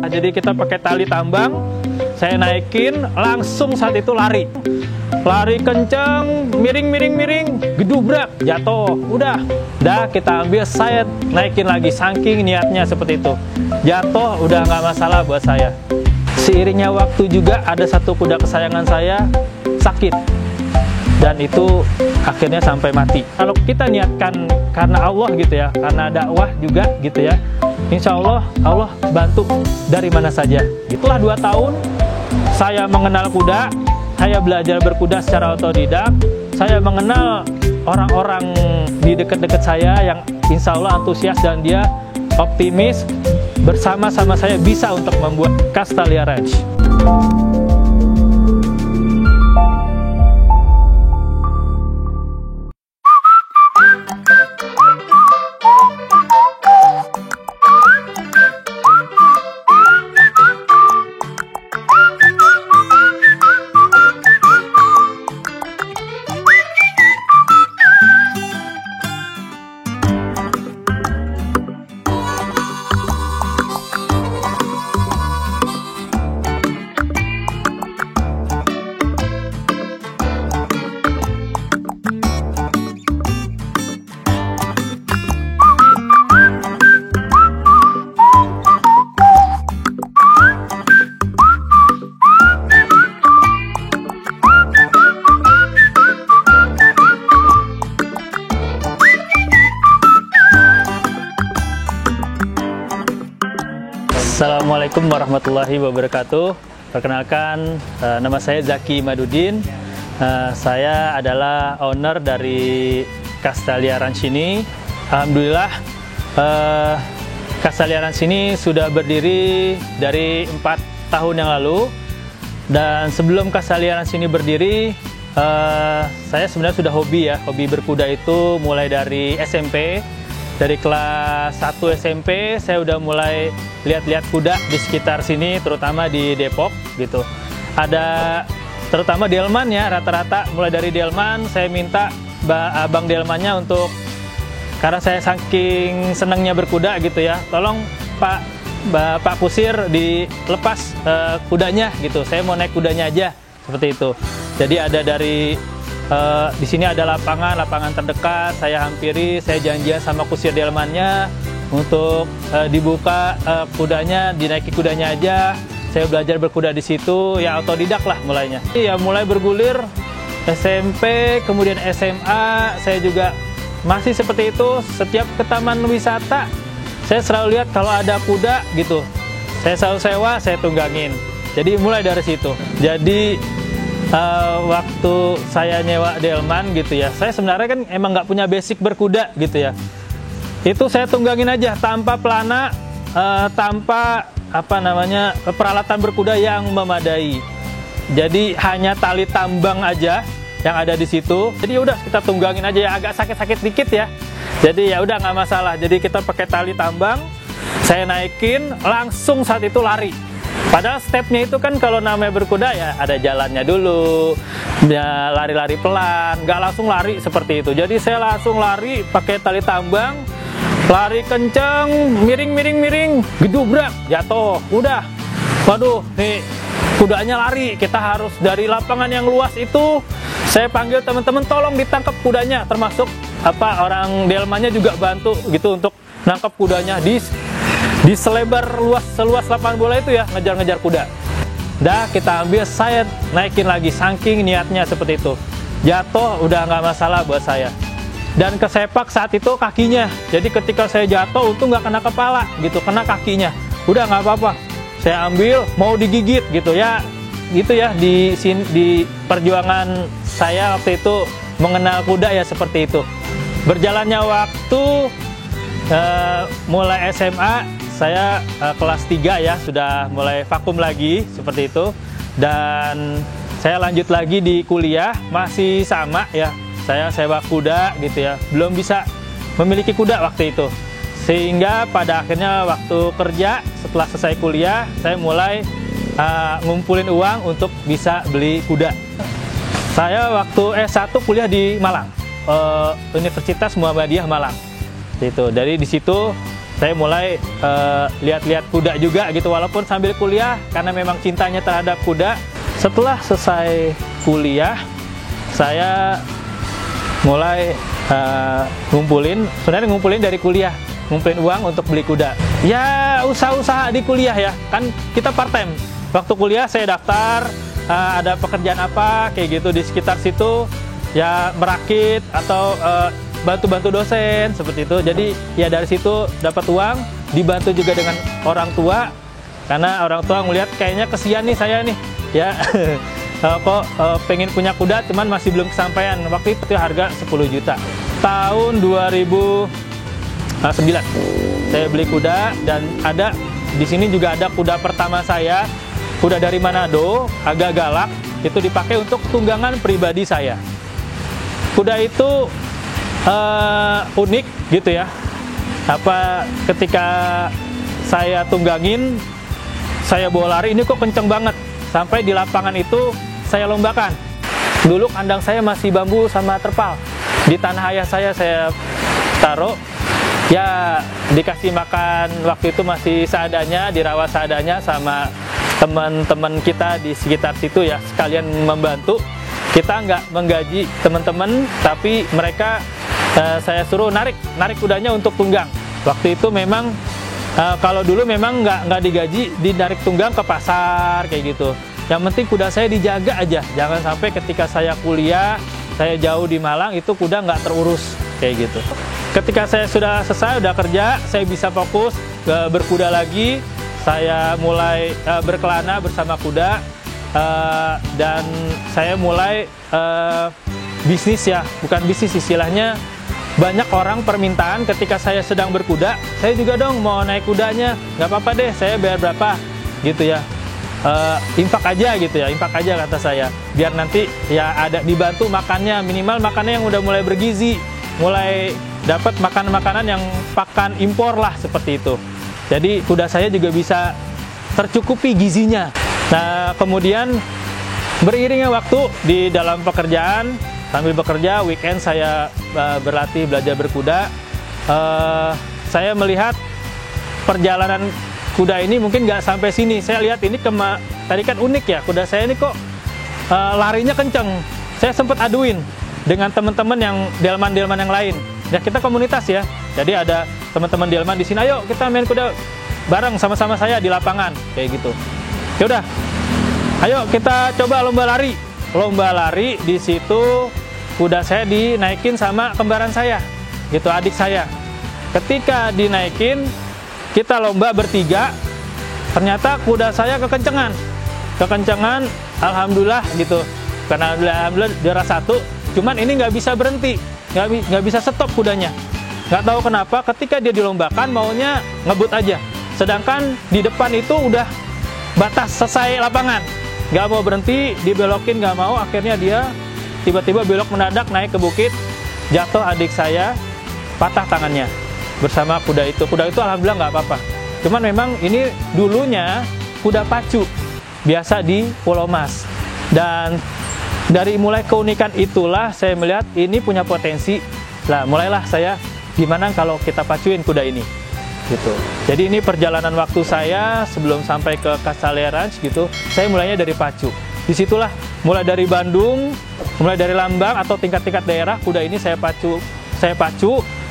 Jadi kita pakai tali tambang, saya naikin, langsung saat itu lari kenceng, miring, gedubrak, jatuh, udah kita ambil, saya naikin lagi, saking niatnya seperti itu. Jatuh udah nggak masalah buat saya. Seiringnya waktu juga ada satu kuda kesayangan saya sakit, dan itu akhirnya sampai mati. Kalau kita niatkan karena Allah gitu ya, karena dakwah juga gitu ya, insya Allah bantu dari mana saja. Itulah 2 tahun saya mengenal kuda, saya belajar berkuda secara otodidak, saya mengenal orang-orang di dekat-dekat saya yang insya Allah antusias dan dia optimis, bersama-sama saya bisa untuk membuat Castalia Ranch. Assalamualaikum warahmatullahi wabarakatuh. Perkenalkan, nama saya Zaki Madudin. Saya adalah owner dari Castalia Ranch ini. Alhamdulillah, Castalia Ranch ini sudah berdiri dari 4 tahun yang lalu. Dan sebelum Castalia Ranch ini berdiri, saya sebenarnya sudah hobi berkuda itu mulai dari SMP. Dari kelas 1 SMP saya udah mulai lihat-lihat kuda di sekitar sini, terutama di Depok gitu. Ada terutama delman ya, rata-rata mulai dari delman. Saya minta abang delmannya untuk, karena saya saking senangnya berkuda gitu ya, tolong Pak Kusir dilepas kudanya gitu. Saya mau naik kudanya aja seperti itu. Jadi ada dari di sini ada lapangan terdekat, saya hampiri, saya janjian sama kusir delmannya untuk dibuka kudanya, dinaiki kudanya aja. Saya belajar berkuda di situ, ya otodidak lah mulainya. Ya mulai bergulir SMP, kemudian SMA, saya juga masih seperti itu. Setiap ke taman wisata, saya selalu lihat kalau ada kuda gitu, saya selalu sewa, saya tunggangin. Jadi mulai dari situ. Jadi waktu saya nyewa delman gitu ya, saya sebenarnya kan emang nggak punya basic berkuda gitu ya. Itu saya tunggangin aja tanpa pelana, tanpa peralatan berkuda yang memadai. Jadi hanya tali tambang aja yang ada di situ. Jadi udah kita tunggangin aja ya, agak sakit-sakit dikit ya. Jadi ya udah nggak masalah. Jadi kita pakai tali tambang, saya naikin, langsung saat itu lari. Padahal stepnya itu kan kalau namanya berkuda ya ada jalannya dulu, ya lari-lari pelan, nggak langsung lari seperti itu. Jadi saya langsung lari pakai tali tambang, lari kenceng, miring, gedubrak, jatuh, udah. Waduh, nih kudanya lari. Kita harus dari lapangan yang luas itu, saya panggil teman-teman tolong ditangkap kudanya, termasuk orang delmannya juga bantu gitu untuk nangkap kudanya di selebar seluas lapangan bola itu ya, ngejar-ngejar kuda. Dah kita ambil, saya naikin lagi, saking niatnya seperti itu. Jatuh udah nggak masalah buat saya. Dan kesepak saat itu kakinya. Jadi ketika saya jatuh, untung nggak kena kepala gitu, kena kakinya. Udah nggak apa-apa. Saya ambil, mau digigit gitu ya. Gitu ya, di perjuangan saya waktu itu mengenal kuda ya seperti itu. Berjalannya waktu, mulai SMA, saya kelas 3 ya, sudah mulai vakum lagi seperti itu. Dan saya lanjut lagi di kuliah, masih sama ya, saya sewa kuda gitu ya, belum bisa memiliki kuda waktu itu. Sehingga pada akhirnya waktu kerja, setelah selesai kuliah, saya mulai ngumpulin uang untuk bisa beli kuda. Saya waktu S1 kuliah di Malang, Universitas Muhammadiyah Malang. Gitu. Dari di situ saya mulai lihat-lihat kuda juga gitu, walaupun sambil kuliah karena memang cintanya terhadap kuda. Setelah selesai kuliah, saya mulai sebenarnya ngumpulin dari kuliah, ngumpulin uang untuk beli kuda. Ya usaha-usaha di kuliah ya, kan kita part time. Waktu kuliah saya daftar, ada pekerjaan apa kayak gitu di sekitar situ, ya merakit atau bantu-bantu dosen seperti itu. Jadi ya dari situ dapat uang, dibantu juga dengan orang tua, karena orang tua ngelihat kayaknya kesian nih saya nih ya. Kok pengen punya kuda cuman masih belum kesampaian. Waktu itu harga 10 juta. Tahun 2009 saya beli kuda, dan ada di sini juga ada kuda pertama saya, kuda dari Manado, agak galak, itu dipakai untuk tunggangan pribadi saya. Kuda itu unik gitu ya. Ketika saya tunggangin, saya bawa lari, ini kok kenceng banget. Sampai di lapangan itu saya lombakan. Dulu kandang saya masih bambu sama terpal. Di tanah ayah saya taruh. Ya dikasih makan waktu itu masih seadanya, dirawat seadanya sama teman-teman kita di sekitar situ ya, sekalian membantu. Kita nggak menggaji teman-teman, tapi mereka saya suruh narik kudanya untuk tunggang. Waktu itu memang kalau dulu memang nggak digaji, dinarik tunggang ke pasar kayak gitu. Yang penting kuda saya dijaga aja, jangan sampai ketika saya kuliah, saya jauh di Malang, itu kuda nggak terurus kayak gitu. Ketika saya sudah selesai, udah kerja, saya bisa fokus berkuda lagi. Saya mulai berkelana bersama kuda, dan saya mulai bisnis ya, bukan bisnis istilahnya. Banyak orang permintaan ketika saya sedang berkuda, saya juga dong mau naik kudanya, nggak apa-apa deh, saya bayar berapa gitu ya. Infak aja gitu ya, infak aja kata saya, biar nanti ya ada dibantu makannya, minimal makannya yang udah mulai bergizi, mulai dapat makanan yang pakan impor lah seperti itu. Jadi kuda saya juga bisa tercukupi gizinya. Nah kemudian beriringnya waktu di dalam pekerjaan, sambil bekerja weekend saya berlatih belajar berkuda. Saya melihat perjalanan kuda ini mungkin nggak sampai sini. Saya lihat ini tadi kan unik ya, kuda saya ini kok larinya kenceng. Saya sempat aduin dengan teman-teman yang delman-delman yang lain. Ya kita komunitas ya. Jadi ada teman-teman delman di sini, ayo kita main kuda bareng sama-sama saya di lapangan kayak gitu. Ya udah, ayo kita coba lomba lari. Lomba lari di situ kuda saya dinaikin sama kembaran saya, gitu adik saya. Ketika dinaikin, kita lomba bertiga, ternyata kuda saya kekencengan, alhamdulillah gitu. Karena alhamdulillah juara 1, cuman ini nggak bisa berhenti, nggak bisa stop kudanya. Nggak tahu kenapa, ketika dia dilombakan maunya ngebut aja, sedangkan di depan itu udah batas selesai lapangan, nggak mau berhenti, dibelokin nggak mau. Akhirnya dia tiba-tiba belok mendadak naik ke bukit, jatuh adik saya, patah tangannya bersama kuda itu. Kuda itu alhamdulillah nggak apa-apa. Cuman memang ini dulunya kuda pacu, biasa di Pulau Mas. Dan dari mulai keunikan itulah saya melihat ini punya potensi. Lah mulailah saya, gimana kalau kita pacuin kuda ini, gitu. Jadi ini perjalanan waktu saya sebelum sampai ke Castalia Ranch gitu. Saya mulainya dari pacu. Disitulah mulai dari Bandung, mulai dari Lambang atau tingkat-tingkat daerah, kuda ini saya pacu.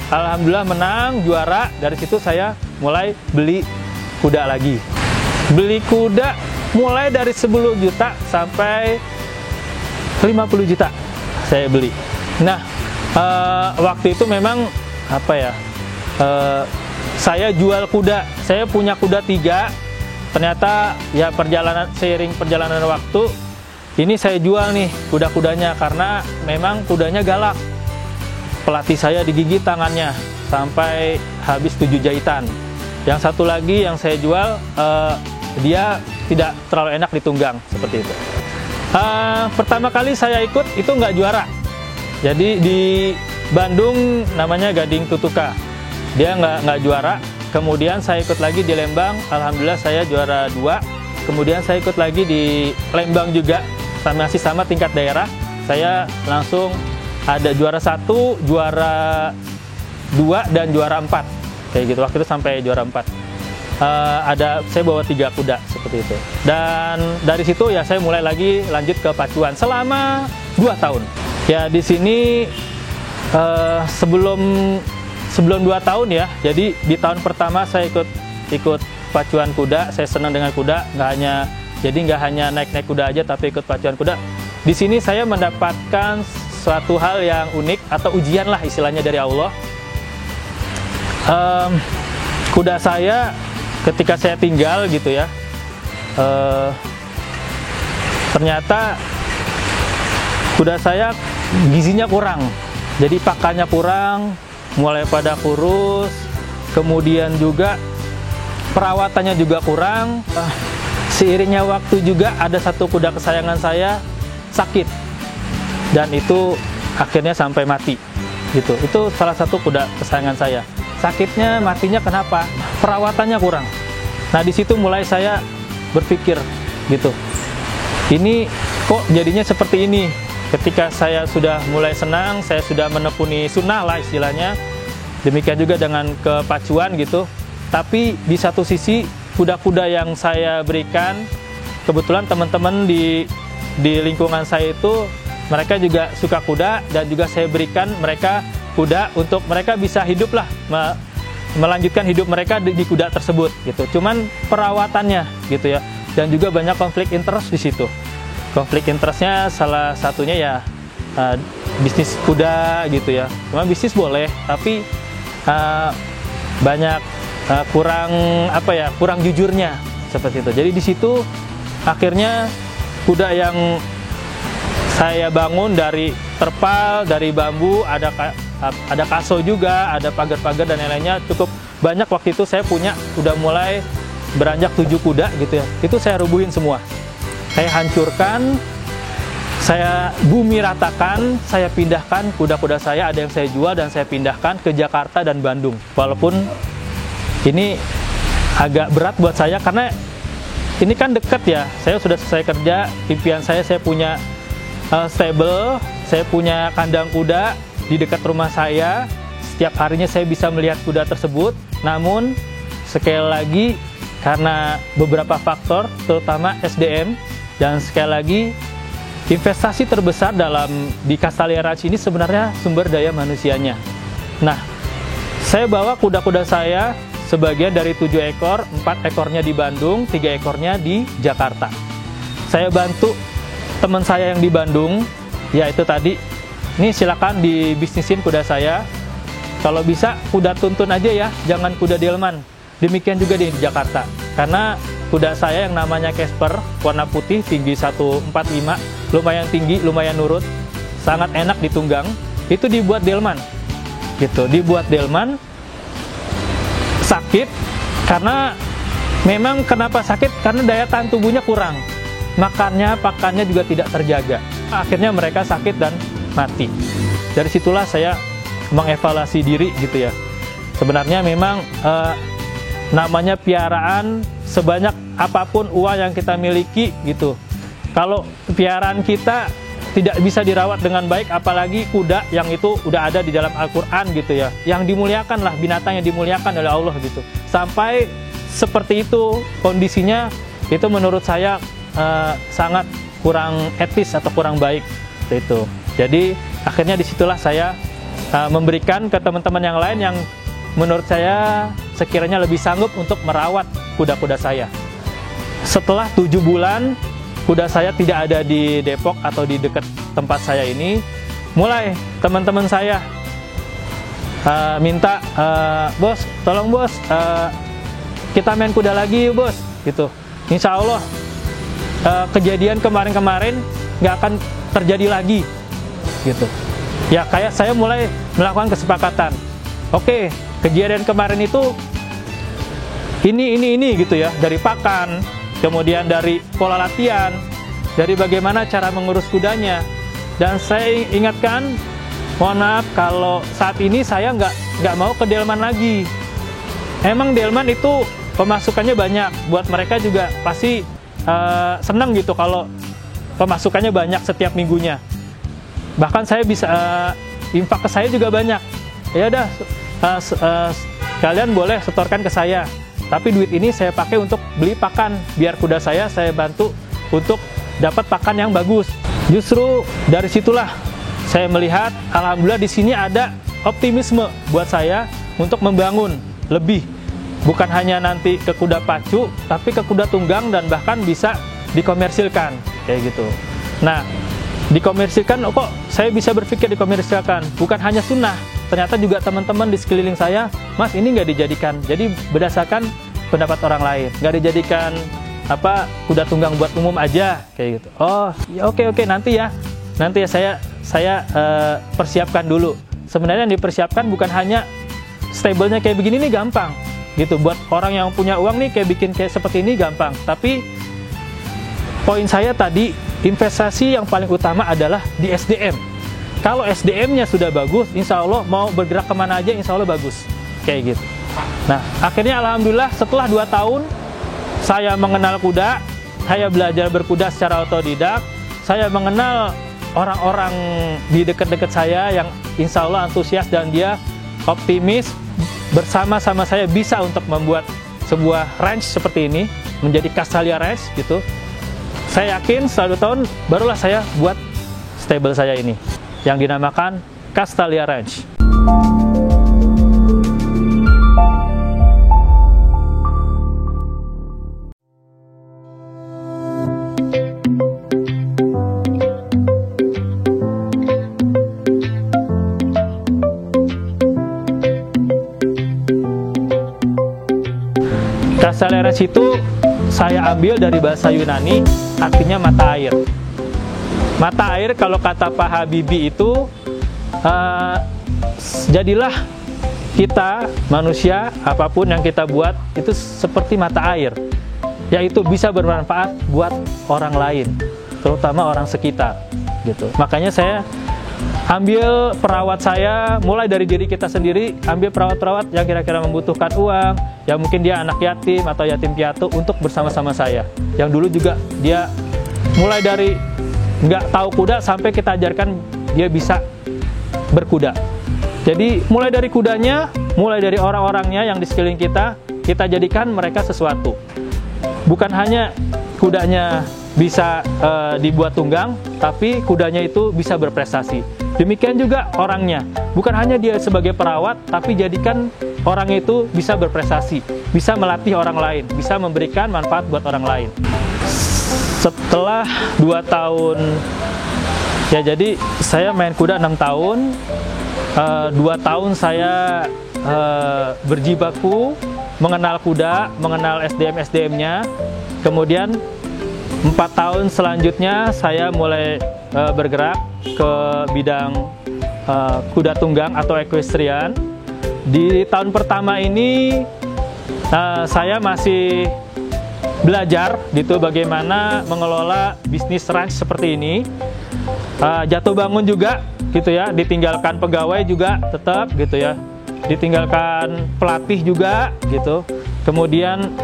Alhamdulillah menang, juara. Dari situ saya mulai beli kuda lagi. Beli kuda mulai dari 10 juta sampai 50 juta saya beli. Nah, waktu itu memang apa ya? Saya jual kuda. Saya punya kuda 3. Ternyata ya seiring perjalanan waktu ini saya jual nih kuda-kudanya karena memang kudanya galak. Pelatih saya digigit tangannya sampai habis 7 jahitan. Yang satu lagi yang saya jual, dia tidak terlalu enak ditunggang, seperti itu. Pertama kali saya ikut itu nggak juara. Jadi di Bandung namanya Gading Tutuka, dia nggak juara. Kemudian saya ikut lagi di Lembang, alhamdulillah saya juara 2. Kemudian saya ikut lagi di Lembang juga, masih sama tingkat daerah. Saya langsung ada juara 1, juara 2, dan juara 4. kayak gitu. Waktu itu sampai juara 4. Saya bawa 3 kuda seperti itu. Dan dari situ ya saya mulai lagi lanjut ke pacuan selama 2 tahun. Ya di sini sebelum 2 tahun ya. Jadi di tahun pertama saya ikut pacuan kuda. Saya senang dengan kuda. Nggak hanya naik kuda aja, tapi ikut pacuan kuda. Di sini saya mendapatkan suatu hal yang unik atau ujian lah istilahnya dari Allah. Kuda saya ketika saya tinggal gitu ya, ternyata kuda saya gizinya kurang, jadi pakannya kurang, mulai pada kurus, kemudian juga perawatannya juga kurang. Seiringnya waktu juga ada satu kuda kesayangan saya sakit, dan itu akhirnya sampai mati gitu. Itu salah satu kuda kesayangan saya. Sakitnya, matinya kenapa? Perawatannya kurang. Nah di situ mulai saya berpikir gitu, ini kok jadinya seperti ini. Ketika saya sudah mulai senang, saya sudah menekuni sunnah lah istilahnya. Demikian juga dengan kepacuan gitu. Tapi di satu sisi kuda-kuda yang saya berikan, kebetulan teman-teman di lingkungan saya itu mereka juga suka kuda, dan juga saya berikan mereka kuda untuk mereka bisa hidup lah, melanjutkan hidup mereka di kuda tersebut gitu. Cuman perawatannya gitu ya, dan juga banyak konflik interest di situ. Konflik interestnya salah satunya ya bisnis kuda gitu ya. Cuma bisnis boleh, tapi banyak kurang jujurnya seperti itu. Jadi di situ akhirnya kuda yang saya bangun dari terpal, dari bambu, ada kaso juga, ada pagar-pagar dan lain-lainnya, cukup banyak. Waktu itu saya udah mulai beranjak 7 kuda gitu ya. Itu saya rubuhin semua. Saya hancurkan, saya bumi ratakan, saya pindahkan kuda-kuda saya, ada yang saya jual dan saya pindahkan ke Jakarta dan Bandung. Walaupun ini agak berat buat saya karena ini kan dekat ya. Saya sudah selesai kerja, impian saya punya stable, saya punya kandang kuda di dekat rumah saya. Setiap harinya saya bisa melihat kuda tersebut. Namun sekali lagi karena beberapa faktor, terutama SDM, dan sekali lagi investasi terbesar di Castalia Ranch ini sebenarnya sumber daya manusianya. Nah, saya bawa kuda-kuda saya sebagian dari 7 ekor, 4 ekornya di Bandung, 3 ekornya di Jakarta. Saya bantu teman saya yang di Bandung, yaitu tadi, ini silakan dibisnisin kuda saya. Kalau bisa kuda tuntun aja ya, jangan kuda delman. Demikian juga di Jakarta. Karena kuda saya yang namanya Casper, warna putih, tinggi 145, lumayan tinggi, lumayan nurut, sangat enak ditunggang. Itu dibuat delman. Gitu, dibuat delman. Sakit karena memang kenapa sakit? Karena daya tahan tubuhnya kurang. Pakannya juga tidak terjaga. Akhirnya mereka sakit dan mati. Dari situlah saya mengevaluasi diri gitu ya. Sebenarnya memang namanya piaraan, sebanyak apapun uang yang kita miliki gitu, kalau piaraan kita tidak bisa dirawat dengan baik, apalagi kuda yang itu udah ada di dalam Al-Quran gitu ya, yang dimuliakan lah, binatang yang dimuliakan oleh Allah gitu. Sampai seperti itu kondisinya, itu menurut saya sangat kurang etis atau kurang baik itu. Jadi akhirnya disitulah saya memberikan ke teman-teman yang lain yang menurut saya sekiranya lebih sanggup untuk merawat kuda-kuda saya. Setelah 7 bulan kuda saya tidak ada di Depok atau di dekat tempat saya ini, mulai teman-teman saya minta, bos, tolong bos, kita main kuda lagi yuk bos, gitu. Insya Allah kejadian kemarin-kemarin nggak akan terjadi lagi, gitu. Ya kayak saya mulai melakukan kesepakatan. Oke, kejadian kemarin itu ini gitu ya, dari pakan, kemudian dari pola latihan, dari bagaimana cara mengurus kudanya. Dan saya ingatkan, mohon maaf kalau saat ini saya nggak mau ke delman lagi. Emang delman itu pemasukannya banyak, buat mereka juga pasti senang gitu kalau pemasukannya banyak setiap minggunya. Bahkan saya bisa infak ke saya juga banyak. Ya udah, kalian boleh setorkan ke saya, tapi duit ini saya pakai untuk beli pakan, biar kuda saya bantu untuk dapat pakan yang bagus. Justru dari situlah saya melihat, alhamdulillah di sini ada optimisme buat saya untuk membangun lebih. Bukan hanya nanti ke kuda pacu, tapi ke kuda tunggang dan bahkan bisa dikomersilkan, kayak gitu. Nah, dikomersilkan, kok saya bisa berpikir dikomersilkan? Bukan hanya sunnah, ternyata juga teman-teman di sekeliling saya, Mas ini nggak dijadikan. Jadi berdasarkan pendapat orang lain, nggak dijadikan kuda tunggang buat umum aja, kayak gitu. Oh, ya oke, nanti ya saya persiapkan dulu. Sebenarnya yang dipersiapkan bukan hanya stablenya kayak begini nih gampang. Gitu, buat orang yang punya uang nih kayak bikin kayak seperti ini gampang. Tapi poin saya tadi, investasi yang paling utama adalah di SDM. Kalau SDM-nya sudah bagus, insya Allah mau bergerak kemana aja insya Allah bagus, kayak gitu. Nah, akhirnya alhamdulillah setelah 2 tahun saya mengenal kuda, saya belajar berkuda secara otodidak, saya mengenal orang-orang di dekat-dekat saya yang insya Allah antusias dan dia optimis, bersama-sama saya bisa untuk membuat sebuah ranch seperti ini menjadi Castalia Ranch gitu. Saya yakin setelah 2 tahun barulah saya buat stable saya ini yang dinamakan Castalia Ranch. Castalia Ranch itu saya ambil dari bahasa Yunani, artinya mata air. Mata air kalau kata Pak Habibie itu, jadilah kita manusia, apapun yang kita buat itu seperti mata air, yaitu bisa bermanfaat buat orang lain, terutama orang sekitar. Gitu. Makanya saya ambil perawat saya, mulai dari diri kita sendiri, ambil perawat-perawat yang kira-kira membutuhkan uang, yang mungkin dia anak yatim atau yatim piatu untuk bersama-sama saya. Yang dulu juga dia mulai dari nggak tahu kuda sampai kita ajarkan dia bisa berkuda. Jadi mulai dari kudanya, mulai dari orang-orangnya yang di sekeliling kita jadikan mereka sesuatu. Bukan hanya kudanya bisa dibuat tunggang, tapi kudanya itu bisa berprestasi. Demikian juga orangnya, bukan hanya dia sebagai perawat, tapi jadikan orang itu bisa berprestasi, bisa melatih orang lain, bisa memberikan manfaat buat orang lain. Setelah 2 tahun, ya jadi saya main kuda 6 tahun, 2 tahun saya berjibaku, mengenal kuda, mengenal SDM-SDM-nya, kemudian 4 tahun selanjutnya saya mulai bergerak ke bidang kuda tunggang atau equestrian. Di tahun pertama ini saya masih belajar gitu bagaimana mengelola bisnis ranch seperti ini. Jatuh bangun juga gitu ya, ditinggalkan pegawai juga tetap gitu ya, ditinggalkan pelatih juga gitu. Kemudian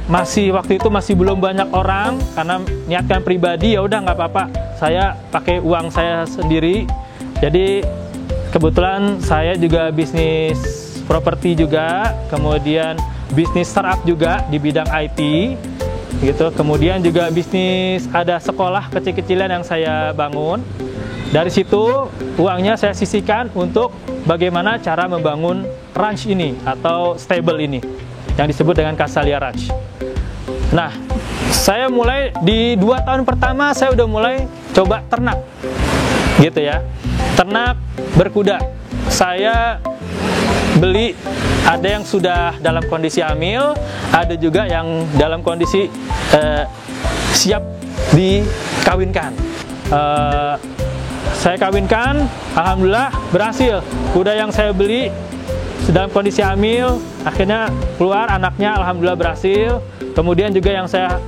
waktu itu masih belum banyak orang, karena niatkan pribadi ya udah nggak apa-apa, saya pakai uang saya sendiri. Jadi kebetulan saya juga bisnis properti juga, kemudian bisnis startup juga di bidang IT gitu, kemudian juga bisnis ada sekolah kecil-kecilan yang saya bangun. Dari situ uangnya saya sisihkan untuk bagaimana cara membangun ranch ini atau stable ini yang disebut dengan Castalia Ranch. Nah, saya mulai di 2 tahun pertama saya udah mulai coba ternak, gitu ya. Ternak berkuda. Saya beli, ada yang sudah dalam kondisi hamil, ada juga yang dalam kondisi siap dikawinkan. Saya kawinkan, alhamdulillah berhasil. Kuda yang saya beli dalam kondisi hamil, akhirnya keluar anaknya, alhamdulillah berhasil. Kemudian juga yang saya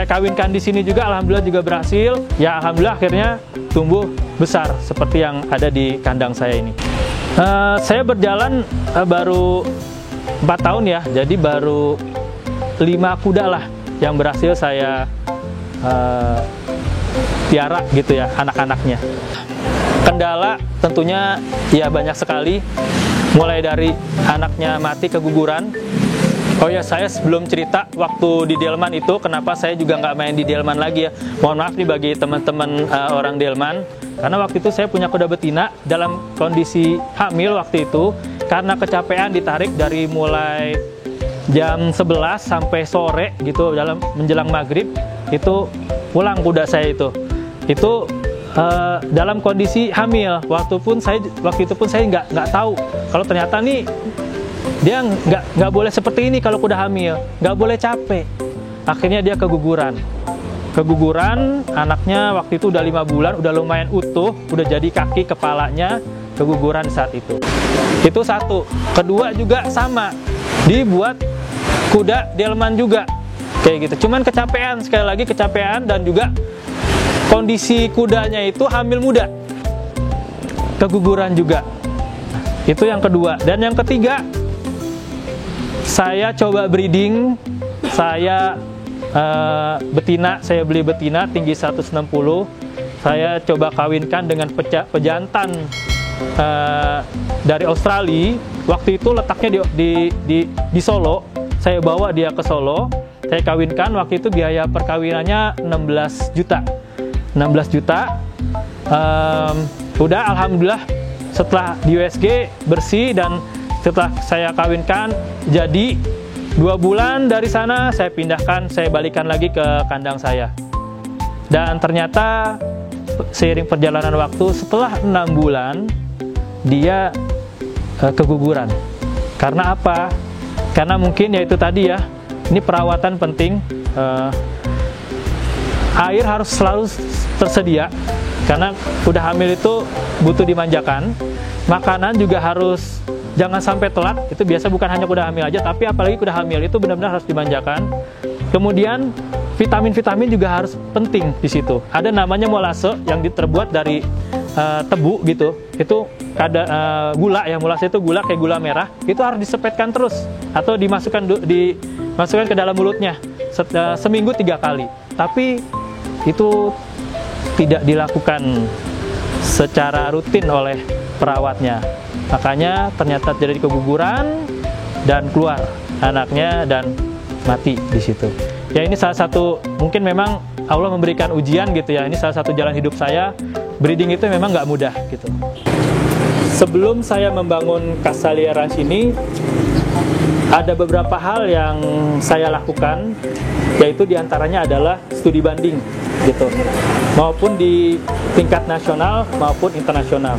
kawinkan di sini juga alhamdulillah juga berhasil. Ya alhamdulillah akhirnya tumbuh besar seperti yang ada di kandang saya ini. Saya berjalan baru 4 tahun ya, jadi baru 5 kuda lah yang berhasil saya piara gitu ya, anak-anaknya. Kendala tentunya ya banyak sekali. mulai dari anaknya mati keguguran. Oh ya, saya sebelum cerita waktu di Delman itu, kenapa saya juga nggak main di Delman lagi ya. Mohon maaf nih bagi teman-teman orang Delman, karena waktu itu saya punya kuda betina dalam kondisi hamil waktu itu, karena kecapean ditarik dari mulai jam 11 sampai sore gitu, dalam menjelang maghrib itu pulang kuda saya itu dalam kondisi hamil. Waktu itu pun saya nggak tahu kalau ternyata nih dia nggak boleh seperti ini kalau kuda hamil, nggak boleh capek. Akhirnya dia keguguran, anaknya waktu itu udah 5 bulan, udah lumayan utuh, udah jadi kaki kepalanya, keguguran saat itu. Itu satu. Kedua juga sama, dibuat kuda Delman juga kayak gitu, cuman kecapean, sekali lagi kecapean, dan juga kondisi kudanya itu hamil muda, keguguran juga. Itu yang kedua. Dan yang ketiga, saya coba breeding, saya beli betina tinggi 160, saya coba kawinkan dengan pejantan dari Australia. Waktu itu letaknya di Solo, saya bawa dia ke Solo, saya kawinkan. Waktu itu biaya perkawinannya 16 juta. Udah alhamdulillah setelah di USG bersih, dan setelah saya kawinkan jadi 2 bulan dari sana saya pindahkan, saya balikan lagi ke kandang saya. Dan ternyata seiring perjalanan waktu, setelah 6 bulan dia keguguran. Karena apa? Karena mungkin ya itu tadi ya, ini perawatan penting. Air harus selalu tersedia, karena kuda hamil itu butuh dimanjakan. Makanan juga harus, jangan sampai telat. Itu biasa bukan hanya kuda hamil aja, tapi apalagi kuda hamil itu benar-benar harus dimanjakan. Kemudian vitamin-vitamin juga harus penting di situ. Ada namanya molase yang terbuat dari tebu gitu. Itu ada gula ya, molase itu gula kayak gula merah. Itu harus disepetkan terus atau dimasukkan ke dalam mulutnya seminggu 3 kali. Tapi itu tidak dilakukan secara rutin oleh perawatnya. Makanya ternyata terjadi keguguran dan keluar anaknya dan mati di situ. Ya, ini salah satu, mungkin memang Allah memberikan ujian gitu ya. Ini salah satu jalan hidup saya. Breeding itu memang nggak mudah gitu. Sebelum saya membangun Castalia Ranch ini, ada beberapa hal yang saya lakukan, yaitu diantaranya adalah studi banding gitu, maupun di tingkat nasional maupun internasional.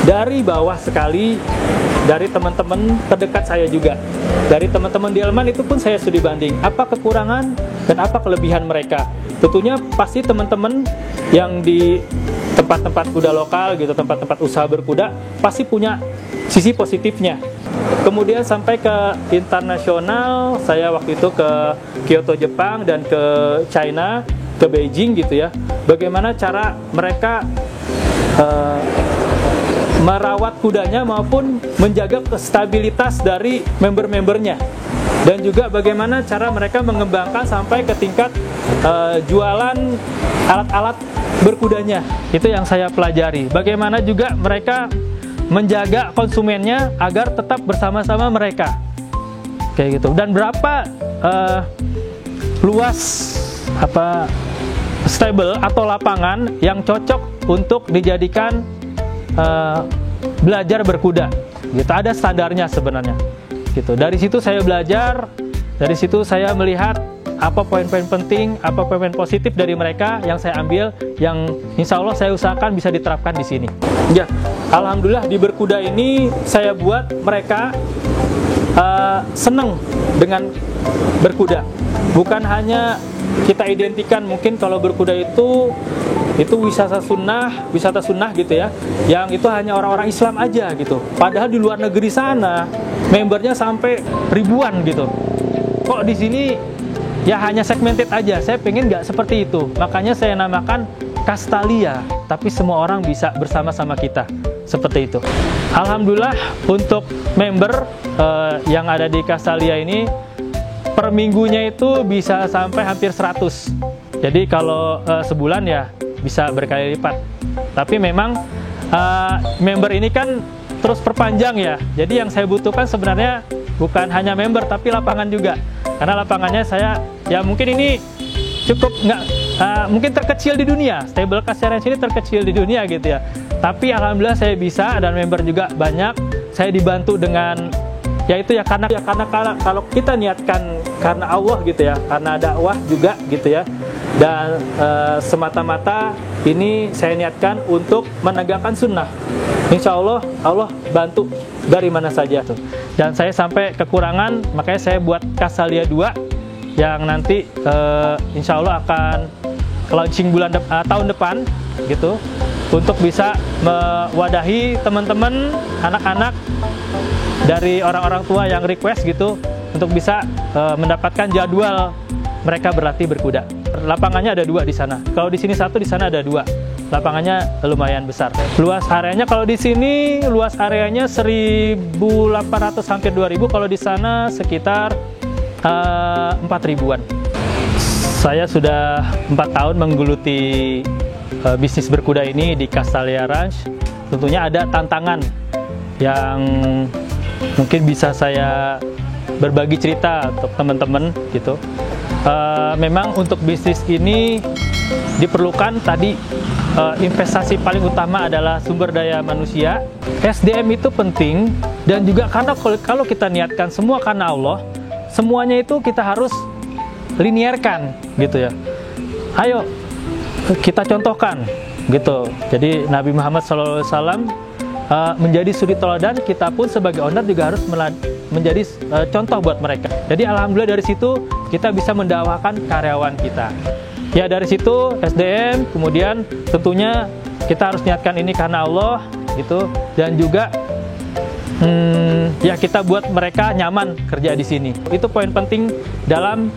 Dari bawah sekali, dari teman-teman terdekat saya juga, dari teman-teman Delman itu pun saya studi banding, apa kekurangan dan apa kelebihan mereka. Tentunya pasti teman-teman yang di tempat-tempat kuda lokal gitu, tempat-tempat usaha berkuda, pasti punya sisi positifnya. Kemudian sampai ke internasional, saya waktu itu ke Kyoto Jepang dan ke China, ke Beijing gitu ya. Bagaimana cara mereka merawat kudanya maupun menjaga stabilitas dari member-membernya, dan juga bagaimana cara mereka mengembangkan sampai ke tingkat jualan alat-alat berkudanya. Itu yang saya pelajari. Bagaimana juga mereka menjaga konsumennya agar tetap bersama-sama mereka, kayak gitu. Dan berapa luas stable atau lapangan yang cocok untuk dijadikan belajar berkuda gitu. Ada standarnya sebenarnya gitu. Dari situ saya belajar, dari situ saya melihat apa poin-poin penting, apa poin-poin positif dari mereka yang saya ambil, yang insya Allah saya usahakan bisa diterapkan di sini. Ya, alhamdulillah di berkuda ini saya buat mereka senang dengan berkuda. Bukan hanya kita identikan mungkin kalau berkuda itu wisata sunnah gitu ya, yang itu hanya orang-orang Islam aja gitu. Padahal di luar negeri sana membernya sampai ribuan gitu. Kok di sini ya hanya segmented aja? Saya pengen nggak seperti itu. Makanya saya namakan Castalia, tapi semua orang bisa bersama-sama kita seperti itu. Alhamdulillah untuk member yang ada di Castalia ini per minggunya itu bisa sampai hampir 100. Jadi kalau sebulan ya bisa berkali lipat. Tapi memang member ini kan terus perpanjang ya. Jadi yang saya butuhkan sebenarnya bukan hanya member tapi lapangan juga. Karena lapangannya saya ya mungkin ini cukup mungkin terkecil di dunia. Stable Cast Challenge ini terkecil di dunia gitu ya. Tapi alhamdulillah saya bisa dan member juga banyak. Saya dibantu dengan yaitu ya karena kalau kita niatkan karena Allah gitu ya, karena dakwah juga gitu ya. Dan semata-mata ini saya niatkan untuk menegakkan sunnah. Insya Allah, Allah bantu dari mana saja tuh. Dan saya sampai kekurangan, makanya saya buat Castalia 2 yang nanti insya Allah akan launching tahun depan gitu, untuk bisa mewadahi teman-teman anak-anak dari orang-orang tua yang request gitu untuk bisa mendapatkan jadwal mereka berlatih berkuda. Lapangannya ada 2 di sana. Kalau di sini 1, di sana ada 2. Lapangannya lumayan besar. Luas areanya kalau di sini luas areanya 1.800 hampir 2.000. Kalau di sana sekitar 4.000-an. Saya sudah 4 tahun menggeluti bisnis berkuda ini di Castalia Ranch. Tentunya ada tantangan yang mungkin bisa saya berbagi cerita untuk teman-teman gitu. Memang untuk bisnis ini diperlukan tadi investasi paling utama adalah sumber daya manusia. SDM itu penting, dan juga karena kalau kita niatkan semua karena Allah, semuanya itu kita harus linearkan gitu ya. Ayo kita contohkan gitu. Jadi Nabi Muhammad SAW menjadi suri teladan, kita pun sebagai owner juga harus menjadi contoh buat mereka. Jadi alhamdulillah dari situ kita bisa mendakwakan karyawan kita. Ya dari situ SDM, kemudian tentunya kita harus niatkan ini karena Allah gitu, dan juga ya kita buat mereka nyaman kerja di sini. Itu poin penting dalam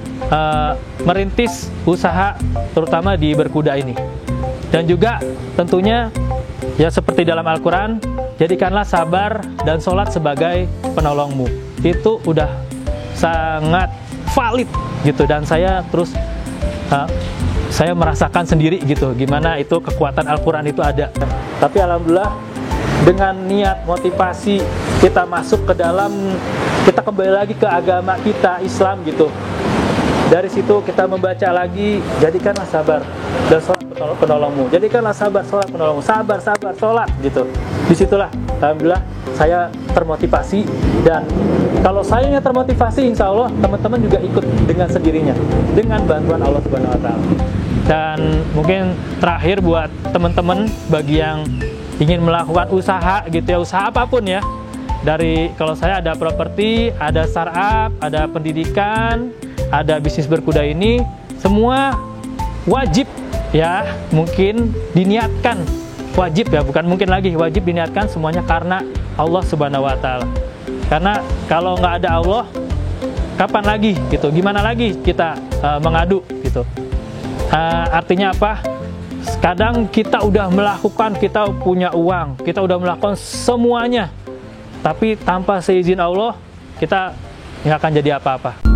merintis usaha terutama di berkuda ini. Dan juga tentunya ya seperti dalam Al-Quran, jadikanlah sabar dan sholat sebagai penolongmu. Itu udah sangat valid gitu, dan saya terus saya merasakan sendiri gitu gimana itu kekuatan Al-Quran itu ada. Tapi alhamdulillah dengan niat motivasi kita masuk ke dalam, kita kembali lagi ke agama kita Islam gitu. Dari situ kita membaca lagi, jadikanlah sabar dan sholat penolongmu. Jadikanlah sabar, sholat penolongmu. Sabar, sabar, sholat gitu. Disitulah alhamdulillah saya termotivasi, dan kalau saya termotivasi, insya Allah teman-teman juga ikut dengan sendirinya dengan bantuan Allah Subhanahu Wa Taala. Dan mungkin terakhir buat teman-teman bagi yang ingin melakukan usaha gitu ya, usaha apapun ya. Dari kalau saya ada properti, ada startup, ada pendidikan, ada bisnis berkuda ini, semua wajib ya, mungkin diniatkan, wajib ya, bukan mungkin lagi, wajib diniatkan semuanya karena Allah Subhanahu Wa Taala. Karena kalau nggak ada Allah, kapan lagi gitu, gimana lagi kita mengadu gitu. Artinya apa? Kadang kita udah melakukan, kita punya uang, kita udah melakukan semuanya, tapi tanpa seizin Allah kita nggak akan jadi apa-apa.